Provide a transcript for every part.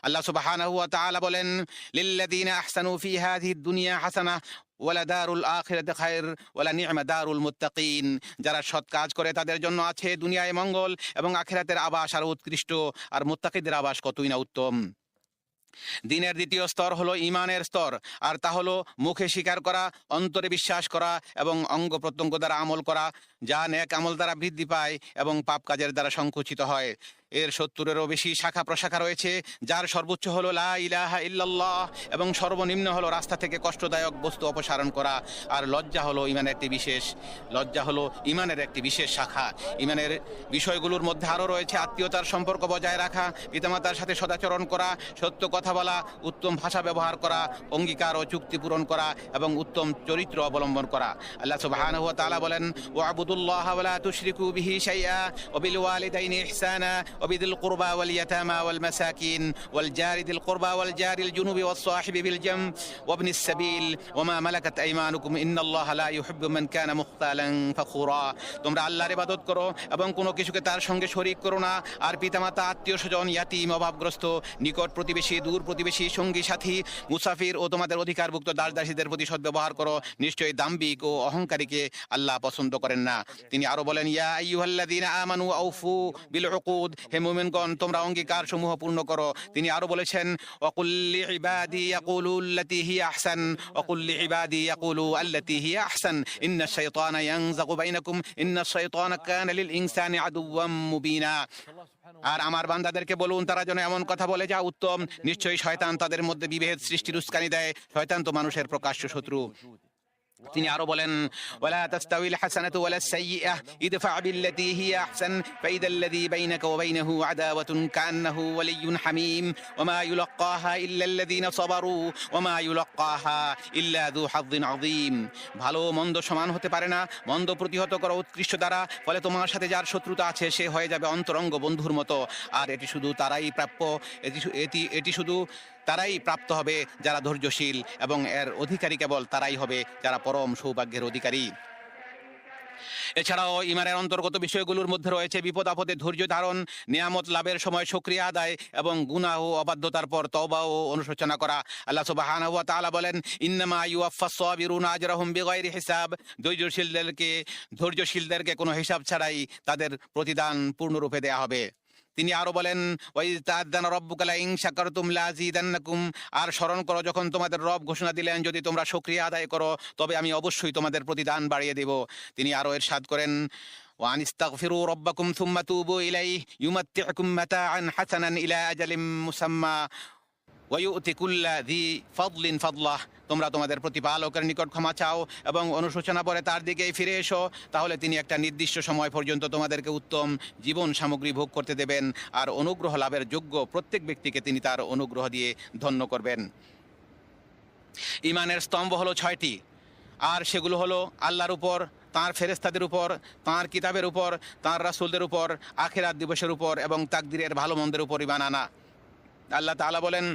আল্লাহ সুবহানাহু ওয়া তাআলা বলেন, লিল্লাযীনা আহসানু ফী হাযিহিদ দুনিয়া হাসানাহ ওয়ালাদারুল আখিরাতি খায়র ওয়ালানি'মা দারুল মুত্তাকিন। যারা সৎ কাজ করে তাদের জন্য আছে দুনিয়ায় মঙ্গল এবং আখিরাতের আবাস আর উৎকৃষ্ট, আর মুত্তাকিদের আবাস কতই না উত্তম। দিনের দ্বিতীয় স্তর হলো ঈমানের স্তর, আর তা হলো মুখে স্বীকার করা, অন্তরে বিশ্বাস করা এবং অঙ্গ প্রত্যঙ্গ দ্বারা আমল করা, যা নেক আমল দ্বারা বৃদ্ধি পায় এবং পাপ কাজের দ্বারা সংকুচিত হয়। এর 70-এরও বেশি শাখা প্রশাখা রয়েছে, যার সর্বোচ্চ হলো লা ইলাহা ইল্লাল্লাহ এবং সর্বনিম্ন হলো রাস্তা থেকে কষ্টদায়ক বস্তু অপসারণ করা। আর লজ্জা হলো ঈমানের একটি বিশেষ শাখা। ঈমানের বিষয়গুলোর মধ্যে আরও রয়েছে আত্মীয়তার সম্পর্ক বজায় রাখা, পিতামাতার সাথে সদাচরণ করা, সত্য কথা বলা, উত্তম ভাষা ব্যবহার করা, অঙ্গীকার ও চুক্তি পূরণ করা এবং উত্তম চরিত্র অবলম্বন করা। আল্লাহ সুবহানাহু ওয়া তাআলা বলেন, ওয়া'বুদুল্লাহা ওয়া লা তুশরিকু বিহি শাইআ ওয়া বিল ওয়ালিদাইনি ইহসানা وبذي القربى واليتامى والمساكين والجار ذي القربى والجار الجنوب والصاحب بالجنب وابن السبيل وما ملكت أيمانكم إن الله لا يحب من كان مختالا فخورا। তোমরা আল্লাহর ইবাদত করো এবং কোনো কিছুকে তার সঙ্গে শরীক করো না, আর পিতামাতা, আত্মীয় স্বজন, ইয়াতীম, অভাবগ্রস্ত, নিকট প্রতিবেশী, দূর প্রতিবেশী, সঙ্গী সাথী, মুসাফির ও তোমাদের অধিকারভুক্ত দাস দাসীদের প্রতি সদ্ব্যবহার করো। নিশ্চয়ই দাম্ভিক ও অহংকারীকে আল্লাহ পছন্দ করেন না। তিনি আরো বলেন, ইয়া আইয়ুহাল্লাযীনা আমানু আউফু বিল উকুদ, হে মুমিনগণ তোমরা অঙ্গীকার সমূহ পূর্ণ করো। তিনি আরো বলেছেন, ওয়াকুল লিইবাদি ইয়াকুলু আল্লাতী হিয়া আহসান ওয়াকুল লিইবাদি ইয়াকুলু আল্লাতী হিয়া আহসান ইন্নাশ শাইতানা ইয়ানযাগু বাইনাকুম ইন্নাশ শাইতানা কানা লিল ইনসানি আদুওয়াম মুবিনা। আর আমার বান্দাদেরকে বলুন তারা যেন এমন কথা বলে যা উত্তম। নিশ্চয়ই শয়তান তাদের মধ্যে বিভেদ সৃষ্টির উস্কানি দেয়। শয়তান তো মানুষের প্রকাশ্য শত্রু। তিনি আরো বলেন, ওয়ালা তাস্তাউইল হাসানাতু ওয়ালাস সাইয়্যিআহ ইদফা বিল্লাতী হিয়া আহসান ফাইদাল্লাযী বাইনাকা ওয়া বাইনাহু আদাওয়াতুন কান্নাহু ওয়ালিয়্যুন হামীম ওয়া মা ইউলাক্কাহা ইল্লাল্লাযীনা সাবারু ওয়া মা ইউলাক্কাহা ইল্লা যু হাযযিন আযীম। ভালো মন্দ সমান হতে পারে না, মন্দ প্রতিহত করো উৎকৃষ্ট দ্বারা, ফলে তোমার সাথে যার শত্রুতা আছে সে হয়ে যাবে অন্তরঙ্গ বন্ধুর মতো। আর এটি শুধু তারাই প্রাপ্ত হবে যারা ধৈর্যশীল, এবং এর অধিকারী কেবল তারাই হবে যারা পরম সৌভাগ্যের অধিকারী। এছাড়াও ঈমানের অন্তর্গত বিষয়গুলোর মধ্যে রয়েছে বিপদ আপদে ধৈর্য ধারণ, নিয়ামত লাভের সময় শুকরিয়া আদায় এবং গুনাহ ও অবাধ্যতার পর তওবা ও অনুশোচনা করা। আল্লাহ সুবহানাহু ওয়া তাআলা বলেন, ইন্নামা ইউওয়াফফাস সাবিরুনা আজরাহুম বিগাইরি হিসাব। ধৈর্যশীলদেরকে কোনো হিসাব ছাড়াই তাদের প্রতিদান পূর্ণরূপে দেয়া হবে। তিনি আরো বলেন, ওয়াইয তাআযানা রাব্বুকা লাইন শাকারতুম লাযীদান্নাকুম। আর স্মরণ করো যখন তোমাদের রব ঘোষণা দিলেন, যদি তোমরা শুকরিয়া আদায় করো তবে আমি অবশ্যই তোমাদের প্রতিদান বাড়িয়ে দেব। তিনি আরো ইরশাদ করেন, ওয়ান ইস্তাগফিরু রাব্বাকুম সুম্মা তুবু ইলাইহি ইউমাত্তিউকুম মাতাআন হাসানান ইলা আজালিম মুসাম্মা ওয়ায়ুতি কুল্লা যী ফাদলিন ফাদলাহ। তোমরা তোমাদের প্রতিপালকের নিকট ক্ষমা চাও এবং অনুশোচনা পরে তার দিকেই ফিরে এসো, তাহলে তিনি একটা নির্দিষ্ট সময় পর্যন্ত তোমাদেরকে উত্তম জীবন সামগ্রী ভোগ করতে দেবেন, আর অনুগ্রহ লাভের যোগ্য প্রত্যেক ব্যক্তিকে তিনি তার অনুগ্রহ দিয়ে ধন্য করবেন। ঈমানের স্তম্ভ হলো 6টি, আর সেগুলো হলো আল্লাহর উপর, তাঁর ফেরেশতাদের উপর, তাঁর কিতাবের উপর, তাঁর রাসূলদের উপর, আখিরাত দিবসের উপর এবং তাকদীরের ভালো মন্দের উপর ঈমান আনা। আল্লাহ তাআলা বলেন,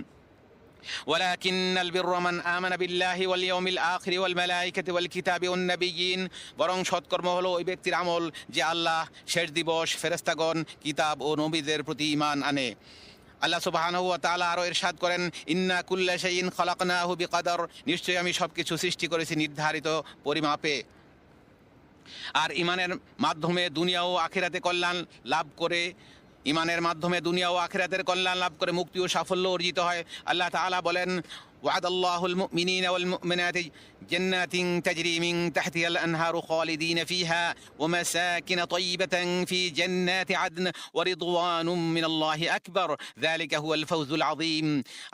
ওয়ালাকিন্নাল বিররা মান আমানা বিল্লাহি ওয়াল ইয়াউমিল আখিরি ওয়াল মালাইকাতি ওয়াল কিতাবি ওয়ান নাবিয়্যিন। বরং সৎকর্ম হলো ওই ব্যক্তির আমল যে আল্লাহ, শেষ দিবস, ফেরেশতাগণ, কিতাব ও নবীদের প্রতি ঈমান আনে। আল্লাহ সুবহানাহু ওয়া তাআলা আরো ইরশাদ করেন, ইন্না কুল্লা শাইইন খালাকনাহু বিকদর। নিশ্চয়ই আমি সবকিছু সৃষ্টি করেছি নির্ধারিত পরিমাপে। আর ঈমানের মাধ্যমে দুনিয়া ও আখিরাতে কল্যাণ লাভ করে মুক্তি ও সাফল্য অর্জিত হয়। আল্লাহ তাআলা বলেন, ওয়াদাল্লাহুল মুমিনিনা ওয়াল মুমিনাতি জান্নাতিন তাজরি মিন তাহতিহাল আনহারু খালিদিনা ফিহা ওয়া মাসাকিন তাইয়্যিবাতান ফি জান্নাতি আদন ওয়া রিদওয়ানুম মিনাল্লাহি আকবার যালিকা হুয়াল ফাওজুল আযীম।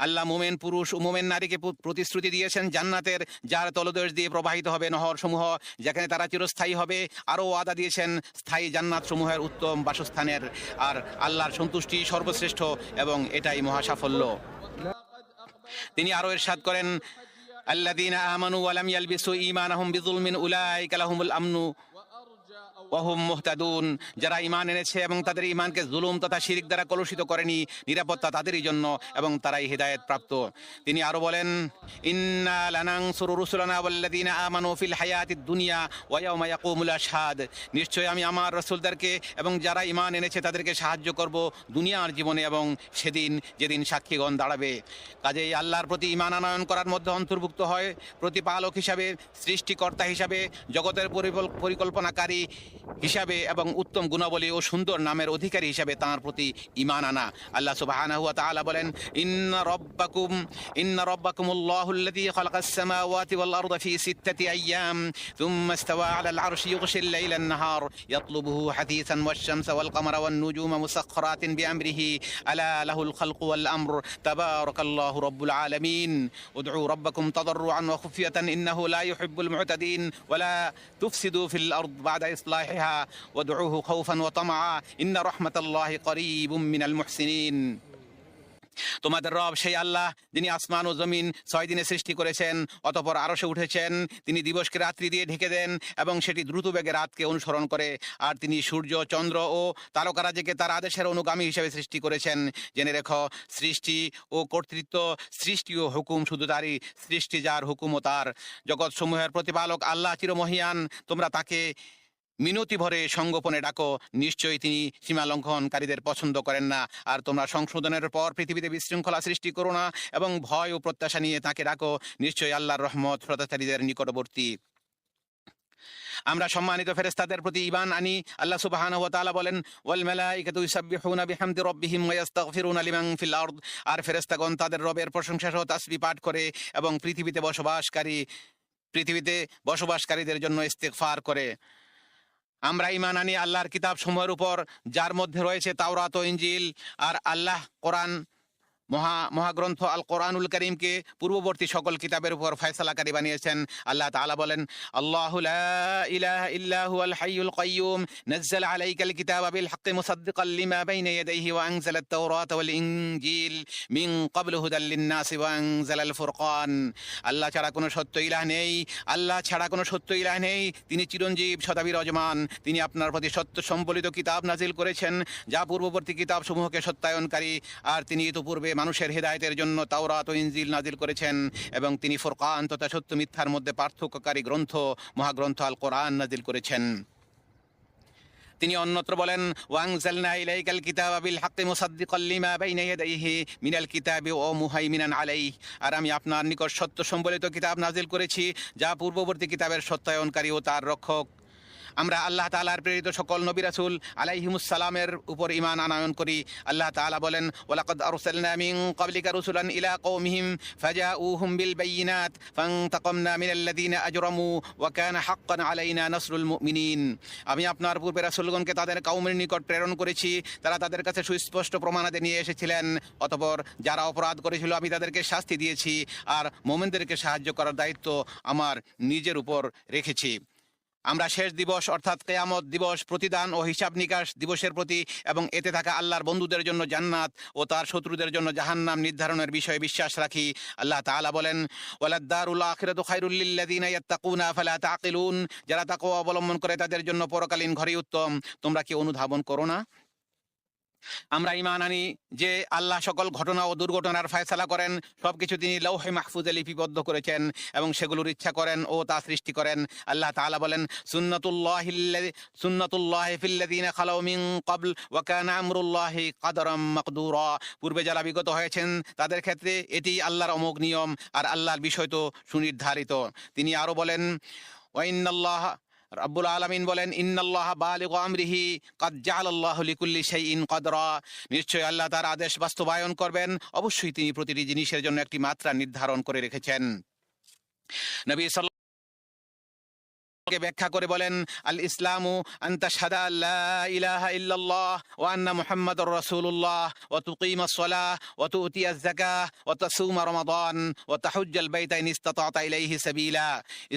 আল্লাহ মুমিন পুরুষ ও মুমিন নারীকে প্রতিশ্রুতি দিয়েছেন জান্নাতের, যার তলদেশ দিয়ে প্রবাহিত হবে নহরসমূহ, যেখানে তারা চিরস্থায়ী হবে। আরও ওয়াদা দিয়েছেন স্থায়ী জান্নাত সমূহের উত্তম বাসস্থানের। আর আল্লাহর সন্তুষ্টি সর্বশ্রেষ্ঠ এবং এটাই মহা সাফল্য। তিনি আরো ইরশাদ করেন, আল্লাযীনা আমানু ওয়া লাম ইয়ালবিসু ঈমানাহুম বিযুলমিন উলাইকা লাহুমুল আমনু ওয়াহুম মুহতাদুন, যারা ঈমান এনেছে এবং তাদের ঈমানকে জুলুম তথা শিরক দ্বারা কলুষিত করেনি, নিরাপত্তা তাদেরই জন্য এবং তারাই হিদায়াত প্রাপ্ত। তিনি আরো বলেন, ইন্না লানানসুরু রুসুলানা ওয়াল্লাযীনা আমানু ফিল হায়াতিদ দুনিয়া ওয়া ইয়াওমা ইয়াকুমুল আশহাদ, নিশ্চয় আমি আমার রাসূলদেরকে এবং যারা ঈমান এনেছে তাদেরকে সাহায্য করব দুনিয়ার জীবনে এবং সেদিন যেদিন সাক্ষীগণ দাঁড়াবে। কাজেই আল্লাহর প্রতি ঈমান আনয়ন করার মধ্যে অন্তর্ভুক্ত হয় প্রতিপালক হিসাবে, সৃষ্টিকর্তা হিসাবে, জগতের পরিকল্পনাকারী হিসাবে এবং উত্তম গুণাবলী ও সুন্দর নামের অধিকারী হিসাবে তাঁর প্রতি ঈমান আনা। আল্লাহ সুবহানাহু ওয়া তাআলা বলেন, ইন্না রাব্বাকুমুল্লাহুল্লাযী খালাকাস সামাওয়াতি ওয়াল আরদা ফি সিত্তাতি আইয়াম সুম্মা ইসতাওয়া আলাল আরশি ইউগশিল লাইলা আন-নাহার ইয়াতলুবুহু হাদীসান ওয়াশ-শামসা ওয়াল কামারা ওয়ান নুজুমা মুসাখখারাতিন বিআমরিহি আলা লাহুল খালকু ওয়াল আমর তাবারাকাল্লাহু রাব্বুল আলামিন উদউ রাব্বাকুম তাদাররুআন ওয়া খুফিয়াতান ইন্নাহু লা ইউহিব্বুল মু'তাদিন ওয়া লা তুফসিদু ফিল আরদ বা'দা ইসলাহিহা ওয়াদউহু খাউফান ওয়া তামআ ইন্না রাহমাতাল্লাহি করিবুম মিনাল মুহসিনিন। তোমাদের রব সেই আল্লাহ যিনি আসমান ও জমিন 6 দিনে সৃষ্টি করেছেন, অতঃপর আরশে উঠেছেন। তিনি দিবসকে রাত্রি দিয়ে ঢেকে দেন এবং সেটি দ্রুত বেগে রাতকে অনুসরণ করে। আর তিনি সূর্য, চন্দ্র ও তারকারাজিকে তার আদেশের অনুগামী হিসেবে সৃষ্টি করেছেন। জেনে রেখো, সৃষ্টি ও কর্তৃত্ব, সৃষ্টি ও হুকুম শুধু তারই। সৃষ্টি যার, হুকুমও তার। জগৎ সমূহের প্রতিপালক আল্লাহ চিরমহিয়ান। তোমরা তাকে মিনতি ভরে সঙ্গোপনে ডাকো, নিশ্চয়ই তিনি সীমা লঙ্ঘনকারীদের পছন্দ করেন না। আর তোমরা সংশোধনের পর পৃথিবীতে বিশৃঙ্খলা সৃষ্টি করো না এবং ভয় ও প্রত্যাশা নিয়ে তাকে ডাকো, নিশ্চয়ই আল্লাহর রহমত সদাচারীদের নিকটবর্তী। আমরা সম্মানিত ফেরেশতাদের প্রতি ঈমান আনি। আল্লাহ সুবহানাহু ওয়া তাআলা বলেন, ওয়াল মালাইকাতু ইউসাব্বিহুনা বিহামদি রাব্বিহিম ওয়া ইস্তাগফিরুনা লিমান ফিল আরদ, আর ফেরেশতাগণ তাদের রবের প্রশংসা সহ তাসবিহ পাঠ করে এবং পৃথিবীতে বসবাসকারীদের জন্য ইস্তিগফার করে। আমরা ঈমান আনি আল্লাহর কিতাব সমূহের উপর, যার মধ্যে রয়েছে তাওরাত ও ইনজিল। আর আল্লাহ কোরআন মহাগ্রন্থ আল কোরআনুল করিমকে পূর্ববর্তী সকল কিতাবের উপর ফয়সালাকারী বানিয়েছেন। আল্লাহ তাআলা বলেন, আল্লাহু লা ইলাহা ইল্লা হুয়াল হাইয়ুল কাইয়্যুম নাযালা আলাইকাল কিতাবা বিল হাক্কি মুসাদ্দিকাল লিমা বাইনা ইয়াদাইহি ওয়া আনজালাত তাওরাতা ওয়াল ইনজিল মিন ক্বাবলু হুদাল লিন-নাসি ওয়া আনজালাল ফুরকান। আল্লাহ ছাড়া কোনো সত্য ইলাহ নেই। তিনি চিরঞ্জীব, সদা বিরাজমান। তিনি আপনার প্রতি সত্য সম্বলিত কিতাব নাজিল করেছেন, যা পূর্ববর্তী কিতাব সমূহকে সত্যায়নকারী। আর তিনি ইতোপূর্বে মানুষের হেদায়েতের জন্য তাওরাত ও ইনজিল নাজিল করেছেন এবং তিনি ফুরকান তথা সত্য মিথ্যার মধ্যে পার্থক্যকারী মহাগ্রন্থ আল কোরআন নাজিল করেছেন। তিনি অন্যত্র বলেন, ওয়াংজালনা ইলাইকাল কিতাবা বিল হাক্কি মুসাদ্দিকাল লিমা বাইনা ইয়াদাইহি মিনাল কিতাবি ওয়া মুহাইমিনান আলাইহি, আর আমি আপনার নিকট সত্য সম্বলিত কিতাব নাজিল করেছি, যা পূর্ববর্তী কিতাবের সত্যায়নকারী ও তার রক্ষক। আমরা আল্লাহ তাআলার প্রেরিত সকল নবী রাসূল আলাইহিমুস সালামের উপর ঈমান আনয়ন করি। আল্লাহ তাআলা বলেন, ওয়ালাকাদ আরসালনা মিন ক্বাবলিকা রাসূলান ইলা কওমিহিম ফাজাউহুম বিল বায়িনাত ফান্তাকামনা মিনাল্লাযীনা আজরামু ওয়া কানা হাক্কান আলাইনা নাসরুল মুমিনিন। আমি আপনার পূর্বে রাসূলগণকে তাদের কওমের নিকট প্রেরণ করেছি, তারা তাদের কাছে সুস্পষ্ট প্রমাণাদি নিয়ে এসেছিলেন। অতঃপর যারা অপরাধ করেছিল আমি তাদেরকে শাস্তি দিয়েছি, আর মুমিনদেরকে সাহায্য করার দায়িত্ব আমার নিজের উপর রেখেছি। আমরা শেষ দিবস অর্থাৎ কিয়ামত দিবস, প্রতিদান ও হিসাব নিকাশ দিবসের প্রতি এবং এতে থাকা আল্লাহর বন্ধুদের জন্য জান্নাত ও তার শত্রুদের জন্য জাহান্নাম নির্ধারণের বিষয়ে বিশ্বাস রাখি। আল্লাহ তাআলা বলেন, ওয়ালাদ-দারুল আখিরাতু খায়রুল লিল্লাযীনা ইয়াত্তাকুনা আফালা তাকিলুন, যারা তাকওয়া অবলম্বন করে তাদের জন্য পরকালীন ঘরই উত্তম। তোমরা কি অনুধাবন করো না? আমরা ঈমান আনি যে আল্লাহ সকল ঘটনা ও দুর্ঘটনার ফয়সালা করেন। সবকিছু তিনি লৌহে মাহফুজে লিপিবদ্ধ করেছেন এবং সেগুলোর ইচ্ছা করেন ও তা সৃষ্টি করেন। আল্লাহ তাআলা বলেন, সুন্নাতুল্লাহি ফিল্লাযীনা খালাউ মিন ক্বাবল ওয়া কানা আমরুল্লাহি কদরাম মাকদুরা, পূর্বে যারা বিগত হয়েছেন তাদের ক্ষেত্রে এটি আল্লাহর অমোঘ নিয়ম, আর আল্লাহর বিষয় তো সুনির্ধারিত। তিনি আরো বলেন, ওয়া ইন্নাল্লাহ রাব্বুল আলামিন বলেন, ইন্নাল্লাহা বালিগু আমরিহি কাদ জাআলাল্লাহু লিকুল্লি শাইইন কদরা, নিশ্চয় আল্লাহ তার আদেশ বাস্তবায়ন করবেন। অবশ্যই তিনি প্রতিটি জিনিসের জন্য একটি মাত্রা নির্ধারণ করে রেখেছেন। নবী ব্যাখ্যা করে বলেন, আল ইসলামু আন তাশহাদা আল্লা ইলাহা ইল্লাল্লাহ ওয়া আন্না মুহাম্মাদুর রাসূলুল্লাহ ওয়া তুকিমাস সালাহ ওয়া তুতিয়াজ যাকাহ ওয়া তাসুমা রমাদান ওয়া তাহুজ্জাল বাইতা ইন ইসতাতা ইলাইহি সাবিলা।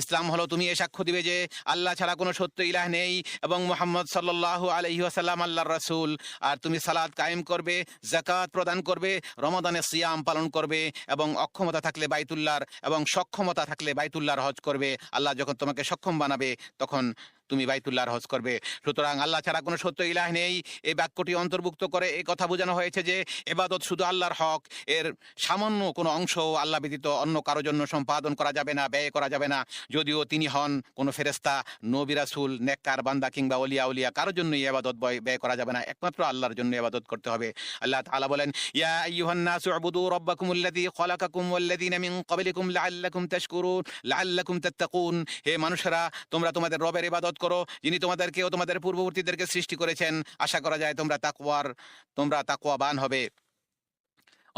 ইসলাম হলো তুমি এ সাক্ষ্য দিবে যে আল্লাহ ছাড়া কোনো সত্য ইলাহ নেই এবং মুহাম্মদ সাল্লাল্লাহু আলাইহি ওয়াসাল্লাম আল্লাহর রাসূল, আর তুমি সালাত কায়েম করবে, যাকাত প্রদান করবে, রমাদানে সিয়াম পালন করবে এবং সক্ষমতা থাকলে বাইতুল্লাহর হজ করবে। আল্লাহ যখন তোমাকে সক্ষম বানাবে তখন তুমি বাইতুল্লাহর হজ করবে। সুতরাং আল্লাহ ছাড়া কোনো সত্য ইলাহ নেই, এই বাক্যটি অন্তর্ভুক্ত করে এই কথা বোঝানো হয়েছে যে ইবাদত শুধু আল্লাহর হক, এর সামান্য কোনো অংশ আল্লাহ ব্যতীত অন্য কারো জন্য সম্পাদন করা যাবে না, ব্যয় করা যাবে না। যদিও তিনি হন কোনো ফেরেশতা, নবী রাসূল, নেককার বান্দা কিংবা অলিয়া উলিয়া, কারোর জন্য ইবাদত ব্যয় করা যাবে না, একমাত্র আল্লাহর জন্য ইবাদত করতে হবে। আল্লাহ তাআলা বলেন, ইয়া আইয়ুহান নাসু উবুদু রাব্বাকুমুল্লাযী খালাকাকুম ওয়াল্লাযীনা মিন ক্বাবলিকুম লাআল্লাকুম তাশকুরুন লাআল্লাকুম তাত্তাকুন। হে মানুষেরা, তোমরা তোমাদের রবের ইবাদত করো, যিনি তোমাদেরকে ও তোমাদের পূর্ববর্তীদেরকে সৃষ্টি করেছেন। আশা করা যায় তোমরা তাকওয়াবান হবে।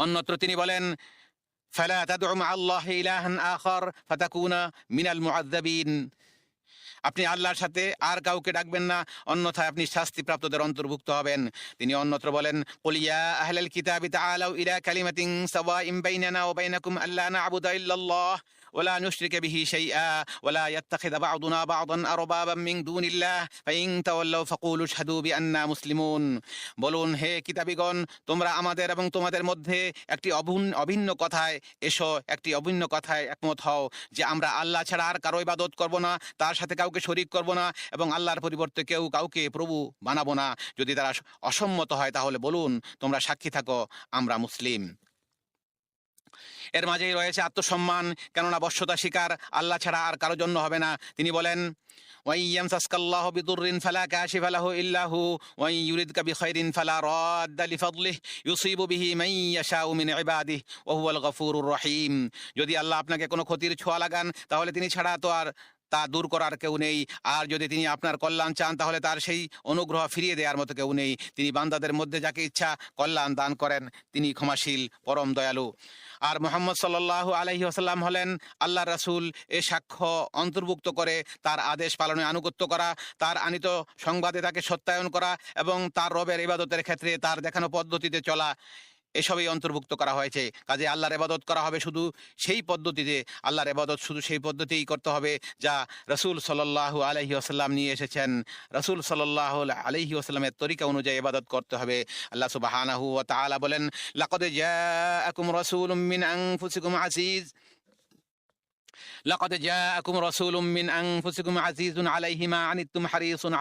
অন্যত্র তিনি বলেন, ফালা তাদউ মা আল্লাহি ইলাহান আখার ফাতাকুনা মিনাল মুআযযাবিন। আপনি আল্লাহর সাথে আর কাউকে ডাকবেন না, অন্যথায় আপনি শাস্তিপ্রাপ্তদের অন্তর্ভুক্ত হবেন। তিনি অন্যত্র বলেন, কুল ইয়া আহলাল কিতাবি তাআলাউ ইলা কালিমাতিন সাওয়াইন বাইনানা ওয়া বাইনাকুম আল্লা না'বুদা ইল্লাল্লাহ ওয়া লা নুশরিকা বিহি শাইআ ওয়া লা ইয়াত্তাখিযা বা'দুনা বা'দান আরবাবাম মিন দুনিল্লাহ ফাইন তাওয়াল্লাউ ফাকুলু আশহাদু বিআন্না মুসলিমুন। বলুন, হে কিতাবীগণ, তোমরা আমাদের এবং তোমাদের মধ্যে একটি অভিন্ন কথায় একমত হও যে আমরা আল্লাহ ছাড়া আর কারো ইবাদত করব না, তার সাথে কাউকে শরীক করব না এবং আল্লাহর পরিবর্তে কাউকে প্রভু বানাবো না। যদি তারা অসম্মত হয় তাহলে বলুন, তোমরা সাক্ষী থাকো, আমরা মুসলিম। এর মাঝেই রয়েছে আত্মসম্মান, কেননা বশ্যতা স্বীকার আল্লাহ ছাড়া আর কারো জন্য হবে না। তিনি বলেন, ওয়াই ইয়ামসাসকাল্লাহু বিদুররিন ফালা কাশিফা লাহু ইল্লা হু ওয়া ইউরিদকা বিখাইরিন ফালা রাদ্দা লিফাদলিহি ইউসিবু বিহি মান ইয়াশাউ মিন ইবাদিহি ওয়া হুয়াল গফুরুর রহিম। যদি আল্লাহ আপনাকে কোনো ক্ষতির ছোঁয়া লাগান, তাহলে তিনি ছাড়া তো আর তা দূর করার কেউ নেই। আর যদি তিনি আপনার কল্যাণ চান, তাহলে তার সেই অনুগ্রহ ফিরিয়ে দেওয়ার মতো কেউ নেই। তিনি বান্দাদের মধ্যে যাকে ইচ্ছা কল্যাণ দান করেন, তিনি ক্ষমাশীল, পরম দয়ালু। আর মুহাম্মদ সাল্লাল্লাহু আলাইহি ওয়াসাল্লাম হলেন আল্লাহর রাসূল। এ সাক্ষ্য অন্তর্ভুক্ত করে তার আদেশ পালনে আনুগত্য করা, তার আনিত সংবাদে তাকে সত্যায়ন করা এবং তার রবের ইবাদতের ক্ষেত্রে তার দেখানো পদ্ধতিতে চলা, এসবই অন্তর্ভুক্ত করা হয়েছে। কাজে আল্লাহর ইবাদত করা হবে শুধু সেই পদ্ধতিতে, আল্লাহর ইবাদত শুধু সেই পদ্ধতিই করতে হবে যা রাসূল সাল্লাল্লাহু আলাইহি ওয়াসাল্লাম নিয়ে এসেছেন। রাসূল সাল্লাল্লাহু আলাইহি ওয়াসাল্লামের তরিকা অনুযায়ী ইবাদত করতে হবে। আল্লাহ সুবহানাহু ওয়া তাআলা বলেন, লাকাদ জাআকুম রাসূলুম মিন আনফুসিকুম আজিজ লাকাদ জাআকুম রাসূলুম মিন আনফুসিকুম আজিজুন আলাইহি মা আনিতুম হারিসুন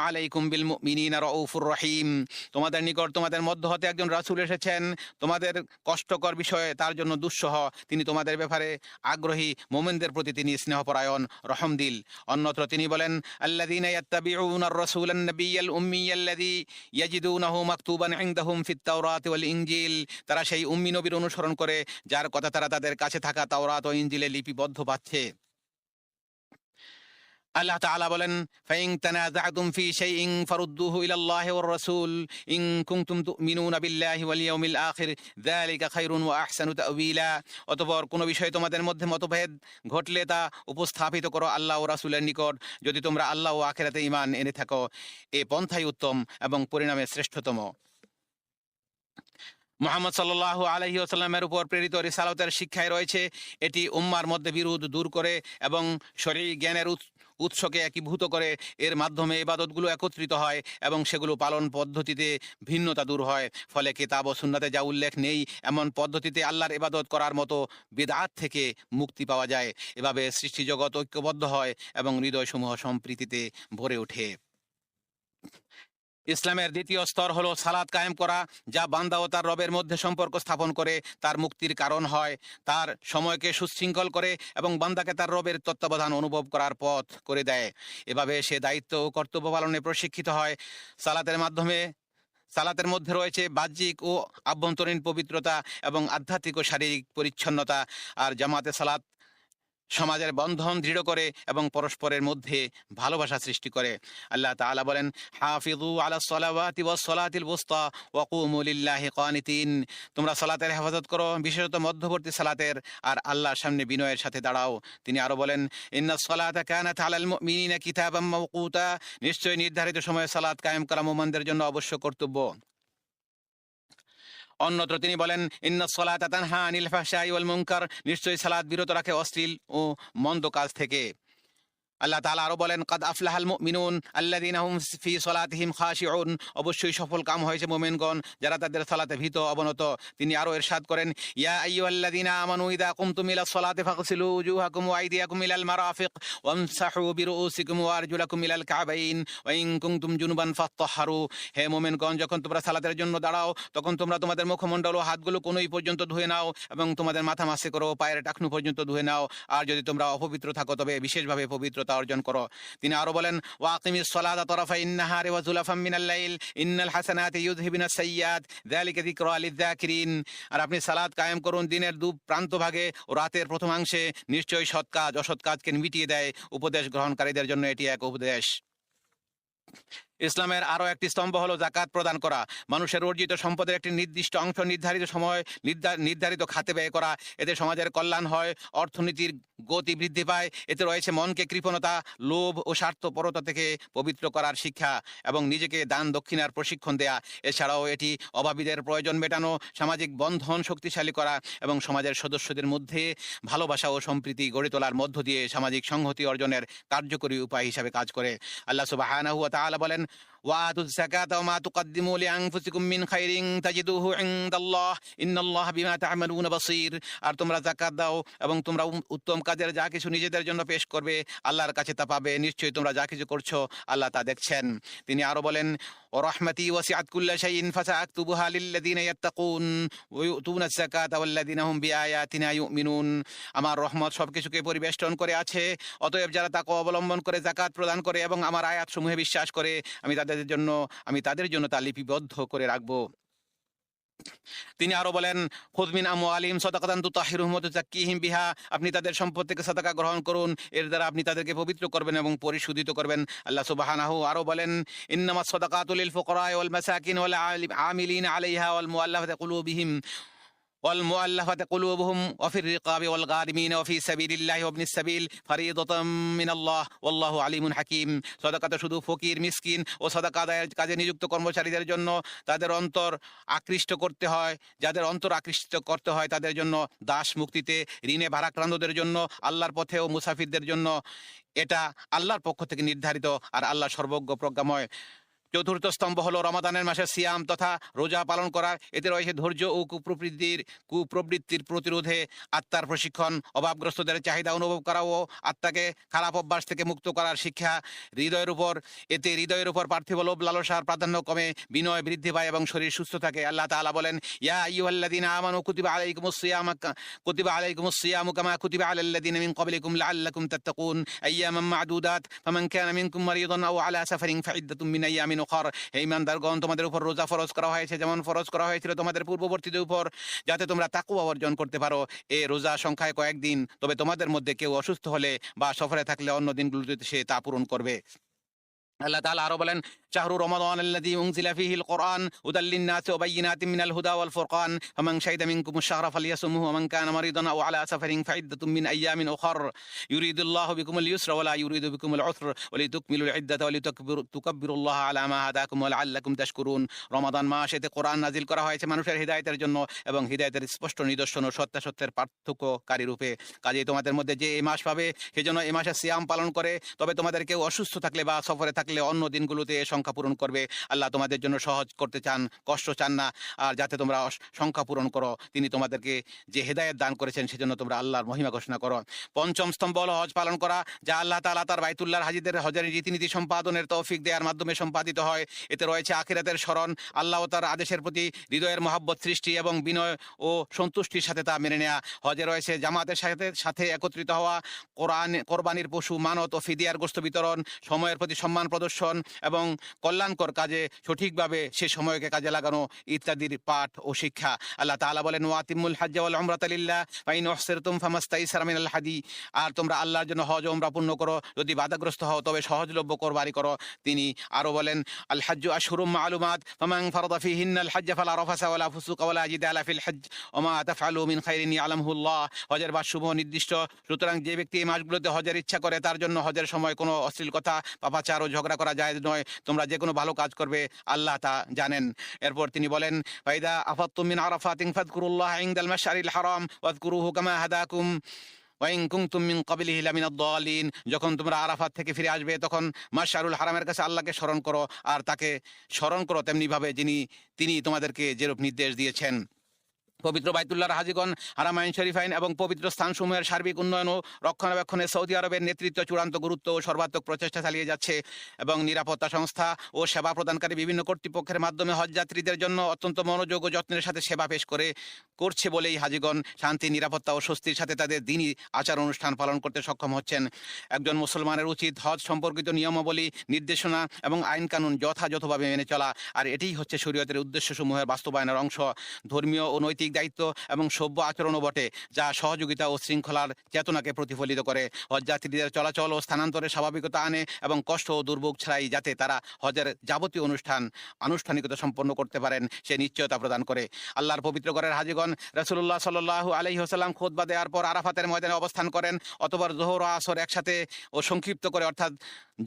আলাইকুম বিল মুমিনিনা রাউফুর রহিম। তোমাদের নিকট তোমাদের মধ্য হতে একজন রাসূল এসেছেন, তোমাদের কষ্টকর বিষয়ে তার জন্য দুঃসহ। তিনি তোমাদের ব্যাপারে আগ্রহী, মুমিনদের প্রতি তিনি স্নেহপরায়ণ, রহমদিল। অন্যত্র তিনি বলেন, আল্লাযীনা ইয়াত্তাবিউনার রাসূলান নাবিয়্যাল উম্মিয়্যাল্লাযী ইয়াজিদুনাহু মাকতুবান ইনদাহুম ফিত তাওরাতি ওয়াল ইনজিল। তারা সেই উম্মি নবীর অনুসরণ করে যার কথা তারা তাদের কাছে থাকা তাওরাত ও ইনজিলে লিপিবদ্ধ পাচ্ছে। আল্লাহ তাআলা বলেন, ফাইন তানাযাতুম ফি শাইইন ফারুদ্দুহু ইলাল্লাহি ওয়ার রাসূল ইন কুনতুম তুমিনুনা বিল্লাহি ওয়াল ইয়াউমিল আখির যালিকা খায়রুন ওয়া আহসানু তা'ওয়িলা। অতঃপর কোনো বিষয়ে তোমাদের মধ্যে মতভেদ ঘটলে তা উপস্থাপিত করো আল্লাহ ও রাসূলের নিকট, যদি তোমরা আল্লাহ ও আখিরাতে ঈমান এনে থাকো। এ পন্থাই উত্তম এবং পরিণামে শ্রেষ্ঠতম। মুহাম্মদ সাল্লাল্লাহু আলাইহি ওয়াসাল্লামের উপর প্রেরিত রিসালাতের শিক্ষায় রয়েছে, এটি উম্মার মধ্যে বিরোধ দূর করে এবং শরঈ জ্ঞানের উৎসকে একীভূত করে। এর মাধ্যমে ইবাদতগুলো একত্রিত হয় এবং সেগুলো পালন পদ্ধতিতে ভিন্নতা দূর হয়। ফলে কিতাব ও সুন্নাতে যা উল্লেখ নেই এমন পদ্ধতিতে আল্লাহর ইবাদত করার মতো বিদআত থেকে মুক্তি পাওয়া যায়। এভাবে সৃষ্টি জগৎ ঐক্যবদ্ধ হয় এবং হৃদয়সমূহ সম্প্রীতিতে ভরে ওঠে। ইসলামের দ্বিতীয় স্তর হলো সালাত কায়েম করা, যা বান্দা ও তার রবের মধ্যে সম্পর্ক স্থাপন করে, তার মুক্তির কারণ হয়, তার সময়কে সুশৃঙ্খল করে এবং বান্দাকে তার রবের তত্ত্বাবধান অনুভব করার পথ করে দেয়। এভাবে সে দায়িত্ব ও কর্তব্য পালনে প্রশিক্ষিত হয়। সালাতের মধ্যে রয়েছে বাহ্যিক ও আভ্যন্তরীণ পবিত্রতা এবং আধ্যাত্মিক ও শারীরিক পরিচ্ছন্নতা। আর জামাতে সালাত সমাজের বন্ধন দৃঢ় করে এবং পরস্পরের মধ্যে ভালোবাসা সৃষ্টি করে। আল্লাহ তাআলা বলেন, হাফিযু আলাস সালাওয়াতি ওয়াস সালাতিল বুসতা ওয়া কুমু লিল্লাহি কানিতিন। তোমরা সালাতের হেফাজত করো, বিশেষত মধ্যবর্তী সালাতের, আর আল্লাহর সামনে বিনয়ের সাথে দাঁড়াও। তিনি আরো বলেন, ইন্নাস সালাতা কানাত আলাল মুমিনিনা কিতাবাম মাওকুতা। নিশ্চয়ই নির্ধারিত সময়ে সালাত কায়েম করা মুমিনদের জন্য অবশ্য কর্তব্য। অন্যত্র তিনি বলেন, ইন্নাস সালাতা তানহা আনিল ফাহশাই ওয়াল মুনকার। নিশ্চয়ই সালাত বিরত রাখে অশ্লীল ও মন্দ কাজ থেকে। আল্লাহ তাআলা আরো বলেন, কাদ আফলাহাল মুমিনুন আল্লাযীনা হুম ফি সলাতিহিম খাশিউন, অবশ্যই সফল কাম হয়েছে মুমিনগণ যারা তাদের সালাতে ভীত অবনত। তিনি আরো ইরশাদ করেন, ইয়া আইয়ুহাল্লাযীনা আমানু ইযা কুমতুম ইলাস সালাতি ফাগসিলু উজুহাকুম ওয়া আইদিয়াকুম ইলাল মারাফিক ওয়ামসাহু বিরুউসিকুম ওয়া আরজুলাকুম ইলাল কা'বাইন ওয়া ইন কুনতুম জুনুবান ফাত্তাহহারু। হে মুমিনগণ, যখন তোমরা সালাতের জন্য দাঁড়াও তখন তোমরা তোমাদের মুখমণ্ডল ও হাতগুলো কোনই পর্যন্ত ধুয়ে নাও এবং তোমাদের মাথা মাসে করো, পায়ের টাকনু পর্যন্ত ধুয়ে নাও। আর যদি তোমরা অপবিত্র থাকো তবে বিশেষভাবে পবিত্রতা অর্জন করো। তিনি আরো বলেন, ওয়া আকিমিস সালাতা তারাফাইন নাহারি ওয়া যুলাফাম মিনাল লাইল ইন্নাল হাসানাতি ইউযহিবুনাস সাইয়্যাত যালিকা যিকরা লিয-যাকিরিন। আর আপনি সালাত কায়েম করুন দিনের দু প্রান্তভাগে ও রাতের প্রথমাংশে, নিশ্চয়ই সৎ কাজ অসৎ কাজকে মিটিয়ে দেয়। উপদেশ গ্রহণকারীদের জন্য এটি এক উপদেশ। ইসলামের আরো একটি স্তম্ভ হলো যাকাত প্রদান করা। মানুষের অর্জিত সম্পদের একটি নির্দিষ্ট অংশ নির্ধারিত সময় নির্ধারিত খাতে ব্যয় করা। এতে সমাজের কল্যাণ হয়, অর্থনীতির গতি বৃদ্ধি পায়। এতে রয়েছে মনকে কৃপণতা, লোভ ও স্বার্থপরতা থেকে পবিত্র করার শিক্ষা এবং নিজেকে দান দক্ষিণার প্রশিক্ষণ দেয়া। এছাড়াও এটি অভাবীদের প্রয়োজন মেটানো, সামাজিক বন্ধন শক্তিশালী করা এবং সমাজের সদস্যদের মধ্যে ভালোবাসা ও সম্প্রীতি গড়ে তোলার মধ্য দিয়ে সামাজিক সংহতি অর্জনের কার্যকরী উপায় হিসাবে কাজ করে। আল্লাহ সুবহানাহু ওয়া তাআলা বলেন, ওয়াতুজ যাকাতা ওয়া মা তুকদ্দিমু লিআনফুসিকুম মিন খাইরিন তাজিদুহু ইনদাল্লাহ ইন্নাল্লাহ বিমা তা'মালুনা বাসীর। আর তোমরা যাকাত দাও এবং তোমরা উত্তম কাজের যা কিছু নিজেদের জন্য পেশ করবে আল্লাহর কাছে তা পাবে, নিশ্চয়ই তোমরা যা কিছু করছো আল্লাহ তা দেখছেন। তিনি আরো বলেন, ওয়া রাহমাতি ওয়াসিআত কুল্লা শাইইন ফাসাআকতুবুহা লিল্লাযীনা ইয়াত্তাকুন ওয়া ইউতুনাজ যাকাতা ওয়াল্লাযীনা হুম বিআয়াতিনা ইউমিনুন। আমার রহমত সবকিছুকে পরিবেষ্টন করে আছে, অতএব যারা তাকে অবলম্বন করে যাকাত প্রদান করে এবং আমার আয়াতসমূহে বিশ্বাস করে আমি তাদের জন্য তা লিপিবদ্ধ করে রাখবো। তিনি আরো বলেন, খুয মিন আমওয়ালিহিম সাদাকাতান তুতাহহিরুহুম ওয়া তুযাক্কিহিম বিহা। আপনি তাদের সম্পদ থেকে সাদাকা গ্রহণ করুন, এর দ্বারা আপনি তাদেরকে পবিত্র করবেন এবং পরিশুদ্ধিত করবেন। আল্লাহ সুবহানাহু আরো বলেন, ইন্নামাস সাদাকাতু লিল ফুকারা'i ওয়াল মাসাকিন ওয়াল আমিলিনা আলাইহা ওয়াল মুআল্লাফাতি কুলুবুহুম ওয়া ফির রিকাবি ওয়াল গারিমিন ওয়া ফি সাবিলিল্লাহি ওয়া ইবনিস সাবিল ফারিদাতাম মিনাল্লাহ ওয়াল্লাহু আলিমুন হাকীম। সাদাকাত শুধু ফকির, মিসকিন ও সাদাকা আদায়ের কাজে নিযুক্ত কর্মচারীদের জন্য, যাদের অন্তর আকৃষ্ট করতে হয় তাদের জন্য, দাস মুক্তিতে, ঋণে ভারাক্রান্তদের জন্য, আল্লাহর পথে ও মুসাফিরদের জন্য। এটা আল্লাহর পক্ষ থেকে নির্ধারিত, আর আল্লাহ সর্বজ্ঞ প্রজ্ঞাময়। চতুর্থ স্তম্ভ হলো রমাদানের মাসে সিয়াম তথা রোজা পালন করা। এতে রয়েছে ধৈর্য ও কুপ্রবৃত্তির প্রতিরোধে আত্মার প্রশিক্ষণ, অভাবগ্রস্তদের চাহিদা অনুভব করা ও আত্মাকে খারাপ অভ্যাস থেকে মুক্ত করার শিক্ষা। হৃদয়ের উপর পার্থিব লোভ লালসার প্রাধান্য কমে, বিনয় বৃদ্ধি পায় এবং শরীর সুস্থ থাকে। আল্লাহ তাআলা বলেন, ইয়া আইয়ুহাল্লাযীনা আমানু কুতিবা আলাইকুমুস সিয়ামু কামা কুতিবা আলাল্লাযীনা মিন ক্বাবলিকুম লাআল্লাকুম তাত্তাকুন আইয়ামান মা'দুদাত ফামান কানা মিনকুম মারিদান আও আলা সাফারিন ফাইদ্দাতুম মিন আইয়ামিন উখর। হে ঈমানদারগণ, তোমাদের উপর রোজা ফরজ করা হয়েছে যেমন ফরজ করা হয়েছিল তোমাদের পূর্ববর্তীদের উপর, যাতে তোমরা তাকওয়া অর্জন করতে পারো। এ রোজা সংখ্যায় কয়েকদিন, তবে তোমাদের মধ্যে কেউ অসুস্থ হলে বা সফরে থাকলে অন্য দিনগুলোতে সে তা পূরণ করবে। আল্লাহ তাআলা আরো বলেন, শাহরু রমাদান আল্লাযী উনজিলা ফীহিল কুরআন হুদাল লিন-নাসি ওয়া বায়্যিনাতিম মিনাল হুদা ওয়াল ফুরকান ফামান শাহিদা মিনকুমুশ শাহরা ফালইয়াসুমহু ওয়া মান কানা মারিদান আও আলা সাফারিন ফাইদ্দাতুম মিন আইয়ামিন উখর ইউরিদুল্লাহু বিকুমুল ইউসরা ওয়া লা ইউরিদু বিকুমুল উসর ওয়া লিতুকমিলুল ইদ্দাতা ওয়া লিতুকাব্বিরুল্লাহা আলা মা হাদাকুম ওয়া লাআল্লাকুম তাশকুরুন। রমাদান মাস, এতে কোরআন নাজিল করা হয়েছে মানুষের হিদায়াতের জন্য এবং হিদায়াতের স্পষ্ট নিদর্শন ও সত্যাসত্যের পার্থক্যকারী রূপে। কাজেই তোমাদের মধ্যে যে এই মাস পাবে সেজন্য এই মাসে সিয়াম পালন করে, তবে তোমাদের কেউ অসুস্থ থাকলে বা সফরে থাকলে অন্য দিনগুলোতে সংখ্যা পূরণ করবে। আল্লাহ তোমাদের জন্য সহজ করতে চান, কষ্ট চান না। আর যাতে তোমরা সংখ্যা পূরণ করো, তিনি তোমাদেরকে যে হেদায়েত দান করেছেন সেজন্য তোমরা আল্লাহর মহিমা ঘোষণা করো। পঞ্চম স্তম্ভ হলো হজ পালন করা, যা আল্লাহ তাআলা তার বাইতুল্লাহর হাজীদের হজের রীতিনীতি সম্পাদনের তৌফিক দেওয়ার মাধ্যমে সম্পাদিত হয়। এতে রয়েছে আখিরাতের স্মরণ, আল্লাহ ও তার আদেশের প্রতি হৃদয়ের মহব্বত সৃষ্টি এবং বিনয় ও সন্তুষ্টির সাথে তা মেনে নেওয়া। হজে রয়েছে জামাতের সাথে একত্রিত হওয়া, কোরবানির পশু মানত ও ফিদিয়ার গোশত বিতরণ, সময়ের প্রতি সম্মান প্রদর্শন এবং কল্যাণকর কাজে সঠিকভাবে সে সময়কে কাজে লাগানো ইত্যাদির পাঠ ও শিক্ষা। আল্লাহ তাআলা বলেন, ওয়াতিমুল হাজ্জ ওয়াল উমরাতা লিল্লাহ ফাইন উহসিরতুম ফামাস্তাইসারা মিনাল হাদি। আর তোমরা আল্লাহর জন্য হজ ও উমরা পূর্ণ করো, যদি বাধাগ্রস্ত হও তবে সহজলভ্য কোরবানি করো। তিনি আরো বলেন, আল হাজ্জু আশহুরুম মা'লুমাত ফামান ফারাদা ফীহিন্নাল হাজ্জ ফালা রাফাসা ওয়ালা ফুসুকা ওয়ালা জিদালা ফিল হজ্জ ওয়া মা তাফআলু মিন খাইরিন ইয়ালামুহুল্লাহ। হজের মাসসমূহ নির্দিষ্ট, সুতরাং যে ব্যক্তি এই মাসগুলোতে হজের ইচ্ছা করে তার জন্য হজের সময় কোনো অশ্লীল কথা, পাপাচার ও ঝগড়া করা জায়েজ নয়। তোমরা যে কোনো ভালো কাজ করবে আল্লাহ তা জানেন। এরপর তিনি বলেন, ফাইদা আফাদতুম মিন আরাফাতিন ফাযকুরুল্লাহ ইনদাল মাশআরিল হারাম ওয়াযকুরুহু কামা হাদাকুম ওয়াইন কুনতুম মিন ক্বাবলিহি লামিনাদ দালিন, যখন তোমরা আরাফাত থেকে ফিরে আসবে তখন মাশআরুল হারামের কাছে আল্লাহকে স্মরণ করো, আর তাকে স্মরণ করো তেমনি ভাবে তিনি তোমাদেরকে যেরূপ নির্দেশ দিয়েছেন। পবিত্র বাইতুল্লাহর হাজিগণ, হারামাইন শরীফাইন এবং পবিত্র স্থানসমূহের সার্বিক উন্নয়ন ও রক্ষণাবেক্ষণে সৌদি আরবের নেতৃত্ব চূড়ান্ত গুরুত্ব ও সর্বাত্মক প্রচেষ্টা চালিয়ে যাচ্ছে এবং নিরাপত্তা সংস্থা ও সেবা প্রদানকারী বিভিন্ন কর্তৃপক্ষের মাধ্যমে হজযাত্রীদের জন্য অত্যন্ত মনোযোগ ও যত্নের সাথে সেবা পেশ করছে বলেই হাজিগণ শান্তি, নিরাপত্তা ও স্বস্তির সাথে তাদের দিনই আচার অনুষ্ঠান পালন করতে সক্ষম হচ্ছেন। একজন মুসলমানের উচিত হজ সম্পর্কিত নিয়মাবলী, নির্দেশনা এবং আইন কানুন যথাযথভাবে মেনে চলা, আর এটিই হচ্ছে শরীয়তের উদ্দেশ্যসমূহের বাস্তবায়নের অংশ। ধর্মীয় ও নৈতিক দায়িত্ব এবং সভ্য আচরণও বটে, যা সহযোগিতা ও শৃঙ্খলার চেতনাকে প্রতিফলিত করে। হজযাত্রীদের চলাচল ও স্থানান্তরে স্বাভাবিকতা আনে এবং কষ্ট ও দুর্ভোগ ছাড়াই যাতে তারা হজের যাবতীয় আনুষ্ঠানিকতা সম্পন্ন করতে পারেন সে নিশ্চয়তা প্রদান করে। আল্লাহর পবিত্র ঘরের হাজিগণ রাসূলুল্লাহ সাল্লাল্লাহু আলাইহি ওয়াসাল্লাম খুতবা দেওয়ার পর আরাফাতের ময়দানে অবস্থান করেন, অতঃপর যোহর ও আসর একসাথে ও সংক্ষিপ্ত করে অর্থাৎ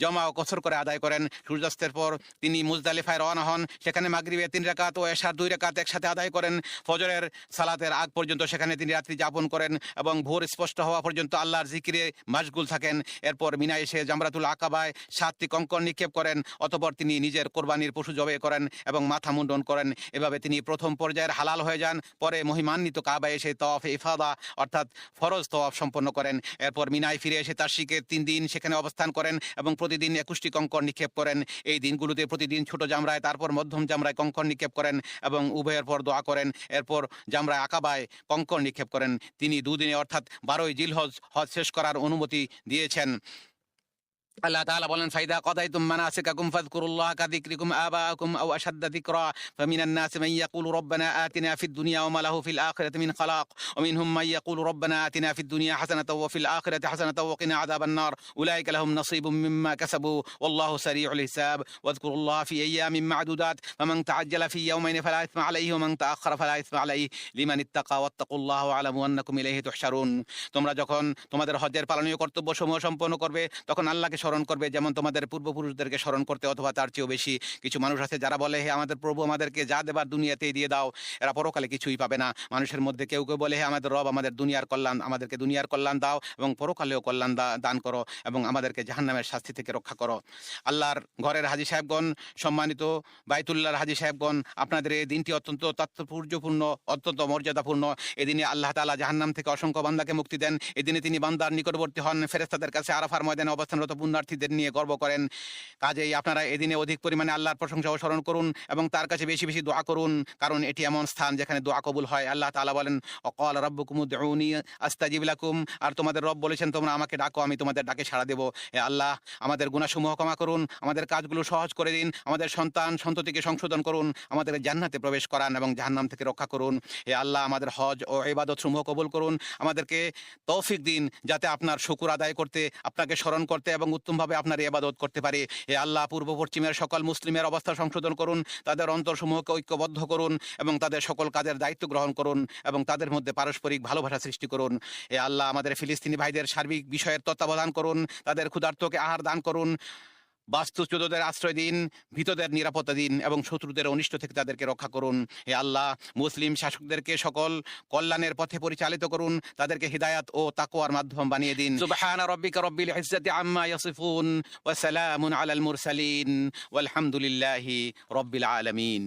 জমা ও কসর করে আদায় করেন। সূর্যাস্তের পর তিনি মুজদালিফায় রওনা হন, সেখানে মাগরিবের 3 রাকাত ও এশার 2 রাকাত একসাথে আদায় করেন। ফজরের সালাতের আগ পর্যন্ত সেখানে তিনি রাত্রি যাপন করেন এবং ভোর স্পষ্ট হওয়া পর্যন্ত আল্লাহর জিকিরে মাশগুল থাকেন। এরপর মিনায় এসে জামরাতুল আকাবায় 7টি কঙ্কর নিক্ষেপ করেন, অতঃপর তিনি নিজের কোরবানির পশু জবাই করেন এবং মাথা মুন্ডন করেন। এভাবে তিনি প্রথম পর্যায়ের হালাল হয়ে যান। পরে মহিমান্বিত কাবায় এসে তওয়াফে ইফাদা অর্থাৎ ফরজ তওয়াফ সম্পন্ন করেন। এরপর মিনায় ফিরে এসে তাশরিকের 3 দিন সেখানে অবস্থান করেন এবং প্রতিদিন 21টি কঙ্কর নিক্ষেপ করেন। এই দিনগুলোতে প্রতিদিন ছোট জামরায়, তারপর মধ্যম জামরায় কঙ্কর নিক্ষেপ করেন এবং উভয়ের পর দোয়া করেন। এরপর জামরায় আকাবায় কঙ্কর নিক্ষেপ করেন। তিনি 2 দিনে অর্থাৎ 12ই জিলহজ হজ শেষ করার অনুমতি দিয়েছেন। আল্লাহ তাআলা বলেন, ফাইদা কাদাইতুম মানাসিকাকুম ফাযকুরুল্লাহা কাযিকরিকুম আবাআকুম আও আশাদ্দা যিকরা ফামিনান নাসি মান ইয়াকুলু রাব্বানা আতিনা ফিদ দুনিয়া ওয়া মা লাহু ফিল আখিরাতি মিন খালাক ওয়া মিনহুম মান ইয়াকুলু রাব্বানা আতিনা ফিদ দুনিয়া হাসানাতাও ওয়া ফিল আখিরাতি হাসানাতাও ওয়া কিনা আযাবান নার উলাইকা লাহুম নাসীবুম মিম্মা কাসাবু ওয়াল্লাহু সারিউল হিসাব ওয়াযকুরুল্লাহা ফি আইয়ামিন মা'দুদাত ফামান তা'আজ্জালা ফি ইয়াওমাইনি ফালা ইসমা আলাইহি ওয়া মান তাআখারা ফালা ইসমা আলাইহি লিমান ইত্তাকা ওয়াত্তাকুল্লাহা ওয়া আলামু আন্নাকুম ইলাইহি তুহশারুন। তোমরা যখন তোমাদের হজ্জের পালনীয় কর্তব্যসমূহ সম্পন্ন করবে তখন আল্লাহকে স্মরণ করবে যেমন তোমাদের পূর্বপুরুষদেরকে স্মরণ করতে, অথবা তার চেয়েও বেশি। কিছু মানুষ আছে যারা বলে, হে আমাদের প্রভু, আমাদেরকে যা দেবার দুনিয়াতেই দিয়ে দাও। এরা পরকালে কিছুই পাবে না। মানুষের মধ্যে কেউ কেউ বলে, হে আমাদের রব, আমাদেরকে দুনিয়ার কল্যাণ দাও এবং পরকালেও কল্যাণ দান করো এবং আমাদেরকে জাহান্নামের শাস্তি থেকে রক্ষা করো। আল্লাহর ঘরের হাজী সাহেবগণ, সম্মানিত বাইতুল্লাহর হাজী সাহেবগণ, আপনাদের এই দিনটি অত্যন্ত তাৎপর্যপূর্ণ, অত্যন্ত মর্যাদাপূর্ণ। এদিনে আল্লাহ তাআলা জাহান্নাম থেকে অসংখ্য বান্দাকে মুক্তি দেন। এদিনে তিনি বান্দার নিকটবর্তী হন, ফেরেশতাদের কাছে আরাফার ময়দানে অবস্থানরত পুণ্যার্থীদের নিয়ে গর্ব করেন। কাজেই আপনারা এদিনে অধিক পরিমাণে আল্লাহর প্রশংসা ও স্মরণ করুন এবং তার কাছে বেশি বেশি দোয়া করুন, কারণ এটি এমন স্থান যেখানে দোয়া কবুল হয়। আল্লাহ তাআলা বলেন, ওয়াকালা রাব্বুকুম উদউনি আস্তাজিব লাকুম, আর তোমাদের রব বলেছেন, তোমরা আমাকে ডাকো, আমি তোমাদের ডাকে সাড়া দেব। হে আল্লাহ, আমাদের গুনাহসমূহ ক্ষমা করুন, আমাদের কাজগুলো সহজ করে দিন, আমাদের সন্তান সন্ততিকে সংশোধন করুন, আমাদের জান্নাতে প্রবেশ করান এবং জাহান্নাম থেকে রক্ষা করুন। হে আল্লাহ, আমাদের হজ ও ইবাদত সমূহ কবুল করুন, আমাদেরকে তৌফিক দিন যাতে আপনার শুকর আদায় করতে, আপনাকে স্মরণ করতে এবং উত্তমভাবে আপনার ইবাদত করতে পারে। হে আল্লাহ, পূর্ব পশ্চিমের সকল মুসলিমের অবস্থা সংশোধন করুন, তাদের অন্তরসমূহকে ঐক্যবদ্ধ করুন এবং তাদের সকল কাজের দায়িত্ব গ্রহণ করুন এবং তাদের মধ্যে পারস্পরিক ভালোবাসা সৃষ্টি করুন। হে আল্লাহ, আমাদের ফিলিস্তিনি ভাইদের সার্বিক বিষয়ের তত্ত্বাবধান করুন, তাদের ক্ষুধার্তকে আহার দান করুন, বাস্তুচ্যুতদের আশ্রয় দিন, ভীতদের নিরাপত্তা দিন এবং শত্রুদের অনিষ্ট থেকে তাদেরকে রক্ষা করুন। হে আল্লাহ, মুসলিম শাসকদেরকে সকল কল্যাণের পথে পরিচালিত করুন, তাদেরকে হিদায়াত ও তাকওয়ার মাধ্যম বানিয়ে দিন। সুবহানা রাব্বিকা রাব্বিল ইজ্জাতি আম্মা ইয়াসিফুন ওয়া সালামুন আলাল মুরসালিন ওয়ালহামদুলিল্লাহি রাব্বিল আলামিন।